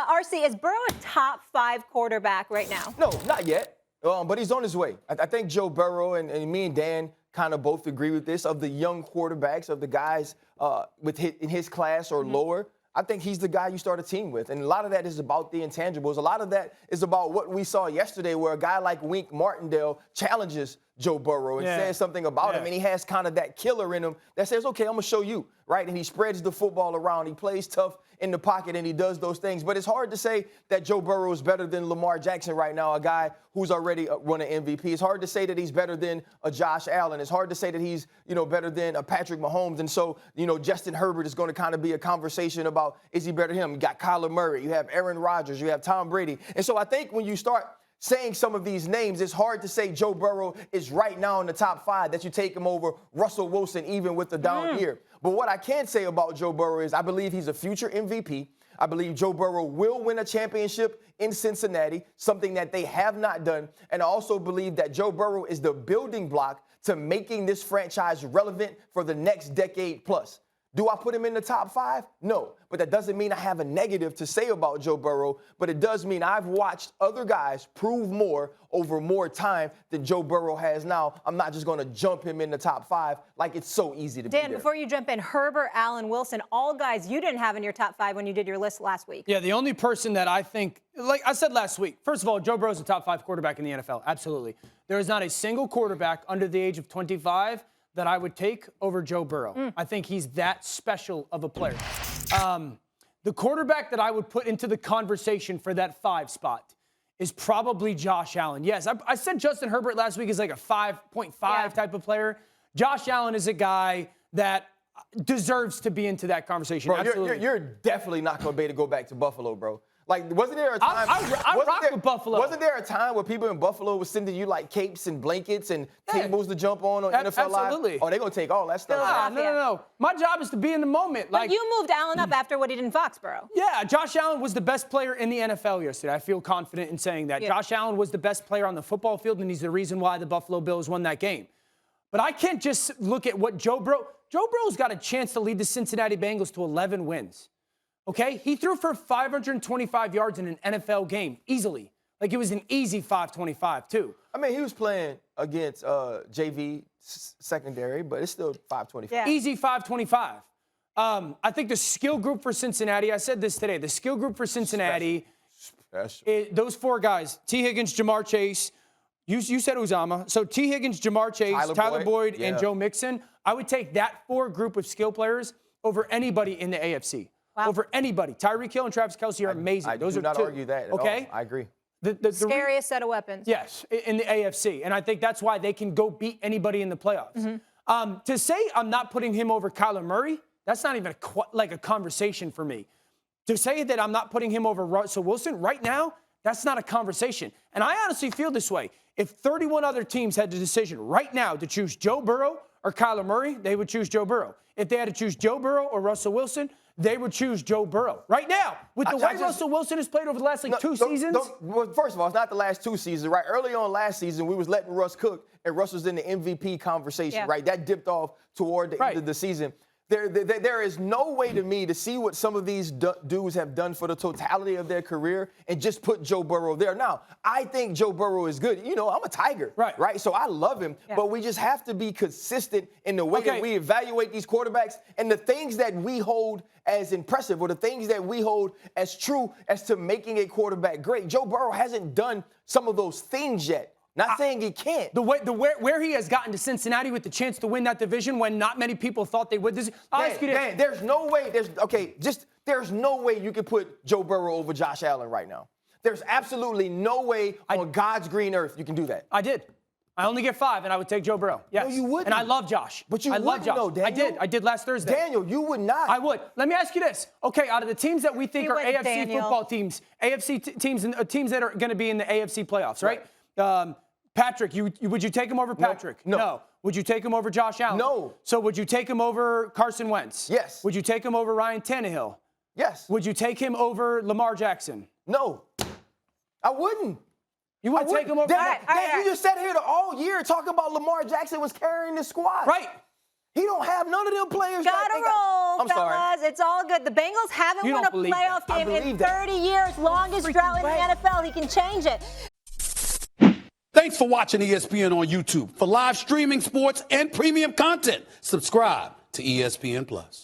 RC, is Burrow a top 5 quarterback right now? No, not yet. But he's on his way. I think Joe Burrow and me and Dan kind of both agree with this. Of the young quarterbacks, of the guys in his class or lower, I think he's the guy you start a team with. And a lot of that is about the intangibles. A lot of that is about what we saw yesterday, where a guy like Wink Martindale challenges Joe Burrow and says something about him. And he has kind of that killer in him that says, okay, I'm going to show you, right? And he spreads the football around. He plays tough in the pocket, and he does those things. But it's hard to say that Joe Burrow is better than Lamar Jackson right now, a guy who's already won an MVP. It's hard to say that he's better than a Josh Allen. It's hard to say that he's, better than a Patrick Mahomes. And so, Justin Herbert is going to kind of be a conversation about, is he better than him? You got Kyler Murray. You have Aaron Rodgers. You have Tom Brady. And so I think when you start saying some of these names, it's hard to say Joe Burrow is right now in the top 5, that you take him over Russell Wilson, even with the down year. But what I can say about Joe Burrow is I believe he's a future MVP. I believe Joe Burrow will win a championship in Cincinnati, something that they have not done. And I also believe that Joe Burrow is the building block to making this franchise relevant for the next decade plus. Do I put him in the top 5? No. But that doesn't mean I have a negative to say about Joe Burrow. But it does mean I've watched other guys prove more over more time than Joe Burrow has now. I'm not just going to jump him in the top 5 like it's so easy to be Dan, there. before you jump in, Herbert, Allen, Wilson, all guys you didn't have in your top 5 when you did your list last week. Yeah, the only person that I think, like I said last week, first of all, Joe Burrow's a top 5 quarterback in the NFL. Absolutely. There is not a single quarterback under the age of 25 that I would take over Joe Burrow. I think he's that special of a player. The quarterback that I would put into the conversation for that 5 spot is probably Josh Allen. Yes, I said Justin Herbert last week is like a 5.5 type of player. Josh Allen is a guy that deserves to be into that conversation. Bro, absolutely. you're definitely not going to be able to go back to Buffalo, bro. Like, wasn't there a time? I rock with Buffalo. Wasn't there a time where people in Buffalo were sending you like capes and blankets and tables to jump on NFL Live? Absolutely. Oh, they're going to take all that stuff. No. My job is to be in the moment. But you moved Allen up after what he did in Foxborough. Yeah, Josh Allen was the best player in the NFL yesterday. I feel confident in saying that. Yeah. Josh Allen was the best player on the football field, and he's the reason why the Buffalo Bills won that game. But I can't just look at what Joe Burrow's got a chance to lead the Cincinnati Bengals to 11 wins. Okay? He threw for 525 yards in an NFL game, easily. Like, it was an easy 525, too. I mean, he was playing against JV secondary, but it's still 525. Yeah. Easy 525. I think the skill group for Cincinnati, I said this today, the skill group for Cincinnati, those 4 guys, T. Higgins, Jamar Chase, you said Uzama. So T. Higgins, Jamar Chase, Tyler Boyd and Joe Mixon. I would take that 4 group of skill players over anybody in the AFC. Wow. Over anybody. Tyreek Hill and Travis Kelce are amazing. I do not argue that at all. I agree. The scariest set of weapons. Yes, in the AFC. And I think that's why they can go beat anybody in the playoffs. To say I'm not putting him over Kyler Murray, that's not even like a conversation for me. To say that I'm not putting him over Russell Wilson right now, that's not a conversation. And I honestly feel this way. If 31 other teams had the decision right now to choose Joe Burrow or Kyler Murray, they would choose Joe Burrow. If they had to choose Joe Burrow or Russell Wilson, they would choose Joe Burrow. Right now, with the way Russell Wilson has played over the last 2 seasons. Well, first of all, it's not the last 2 seasons, right? Early on last season, we was letting Russ cook, and Russ was in the MVP conversation, right? That dipped off toward the end of the season. There is no way to me to see what some of these dudes have done for the totality of their career and just put Joe Burrow there. Now, I think Joe Burrow is good. You know, I'm a Tiger, right? So I love him, but we just have to be consistent in the way that we evaluate these quarterbacks and the things that we hold as impressive or the things that we hold as true as to making a quarterback great. Joe Burrow hasn't done some of those things yet. Not saying he can't. Where he has gotten to Cincinnati with the chance to win that division when not many people thought they would. I'll ask you this. Dan, there's no way. There's no way you could put Joe Burrow over Josh Allen right now. There's absolutely no way on God's green earth you can do that. I did. I only get 5, and I would take Joe Burrow. Yes. No, you wouldn't. And I love Josh. But you wouldn't, though, Daniel. I did last Thursday. Daniel, you would not. I would. Let me ask you this. Okay, out of the teams that we think are AFC football teams, AFC teams, and teams that are going to be in the AFC playoffs, right? Patrick, would you take him over Patrick? No. Would you take him over Josh Allen? No. So would you take him over Carson Wentz? Yes. Would you take him over Ryan Tannehill? Yes. Would you take him over Lamar Jackson? No. I wouldn't. You wouldn't take him over? You just sat here all year talking about Lamar Jackson was carrying the squad. Right. He don't have none of them players. Gotta roll, I'm sorry. fellas. It's all good. The Bengals haven't You won don't a believe playoff that. game in believe that. 30 years. Longest drought in the NFL. He can change it. Thanks for watching ESPN on YouTube. For live streaming sports and premium content, subscribe to ESPN Plus.